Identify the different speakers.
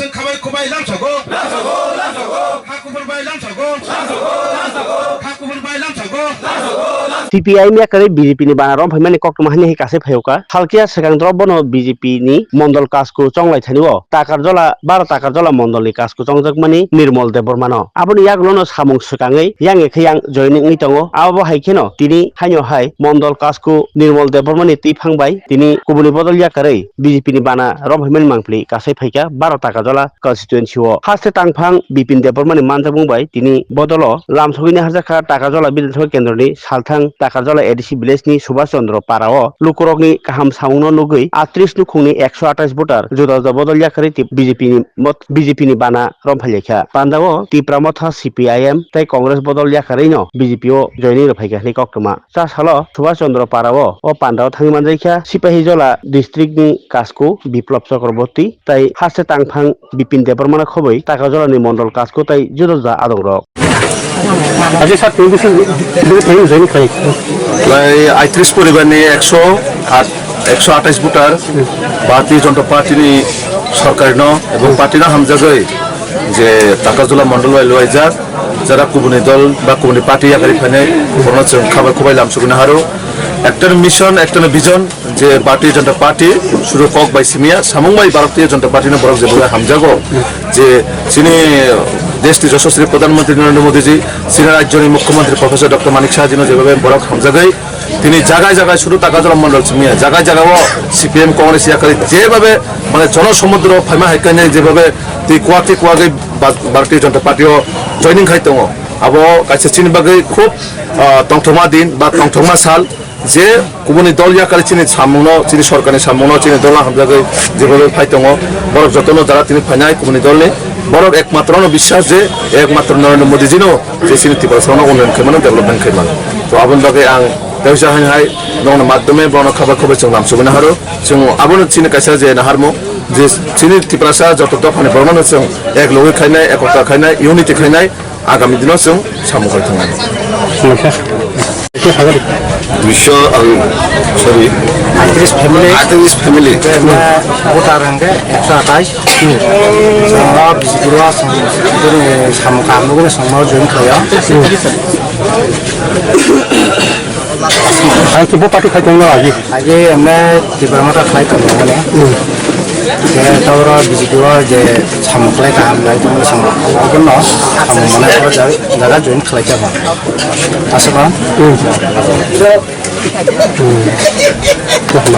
Speaker 1: जों खाबाय खबाय लांसागौ हाकुफोरबाय लांसागौ हाकुफोरबाय लांसागौ
Speaker 2: CPI ni akare BJP ni bana rom phaimani kokma hani hi kase phayuka halkia sekang drop bono BJP ni mondol kasku chonglai thaniwo takar jola 12 takar jola mondol ni kasku chongjak mani Nirmal Debormano aboni yaklono samung sukangai yange khayang joining ni tongo abo haikeno tini haino hai mondol kasku Nirmal Debormani tipangbai tini kubuni bodol yakare BJP ni bana rom phaimani mangpli kase phaika 12 takar jola constituency o haste tangphang Bipin Debormani manjak bungbai tini bodolo lamsogini harjaka takar jola bidalsabha kendro ni salthang Takarjala ADC village ni Subhash Chandra Parao lukurok ni kaham samungno nugui 38 nukhungni 128 voter juda juda bodol yakari tip BJP ni bana romphaliakha pandao tipramotha CPIM tai Congress bodol yakari no BJP o joining rokhaikha ni koktoma cha salo Subhash Chandra Parao o pandao thangi manjaikha Sipahijola district ni kasku Biplop Chakraborty tai haste tangphang Bipin Debormana khoboi Takarjala ni mondol kasku tai juda juda adongrok Aji saat ini sih dua tahun jadi kali.
Speaker 3: Lai Aitris Puribani 128 voter, Bharatiya Janata Party ni सरकार no एवं party ना हम जगह जे ताकाजुला मंडल वाले लोग जा जरा कुबुनी दल बा कुबुनी पार्टी या करी फने कोरोना से खबर कुबाई लाम सुगुना हारो एक्टर मिशन एक्टर विजन जे भारतीय जनता पार्टी शुरू Kock by सिमिया सामुंग by Bharatiya Janata party ने बरक जेबुला हम जागो जे सिने देश की यशस्वी प्रधानमंत्री नरेंद्र मोदी जी सिने राज्य मुख्यमंत्री प्रोफेसर डॉक्टर मानिक शाह जी ने जेबुला बरक हम जगह তিনি জায়গায় জায়গায় শুধু টাকাজলা মন্ডল সিমিয়া জায়গায় জায়গাও সিপিএম কংগ্রেস ইয়াকারি যেভাবে মানে জনসমুদ্র ফাইমা হাইকানে যেভাবে তি কুয়াতে কুয়াগে ভারতীয় জনতা পার্টিও জয়নিং খাই দङ আবো কাছে চিনি বাগै খুব টংথमा दिन বা টংথमा সাল যে গুবুনি দল ইয়াকারি চিনি সামুনো চিনি সরকারनि সামুনো চিনি দল হামজাগै যেভাবে ফাই দङ বরক যতনো যারা তিনি ফাইনাই গুবুনি দলनि বরক একমাত্র বিশ্বাস যে একমাত্র নরেন্দ্র মোদি জিনো যে চিনি তিবাসনো উন্নয়ন খাইমানো डेभलपमेन्ट खाइमान তো আবন বাগै आं Dewasa hai nong madme bono khabar khobar chung lam subina haro chung abon chini kaisa je na harmo je chini tiprasa joto to phane bormano chung ek logi khainai ekota khainai unity khainai agami dino chung samu khoi thangai Wisho sorry Aitris family
Speaker 4: voter hangge 128 sama bisibura samu kamu gune sama join khaya
Speaker 2: Ang kibo party khai tong lagi.
Speaker 4: Aje हमने तिब्रमता flight करने वाले हैं। ये तौरा बिजली जे सामुकले काम light में सामु अगर ना हम मने पर जगह ज्वाइन फ्लाइट कर पाए। ऐसा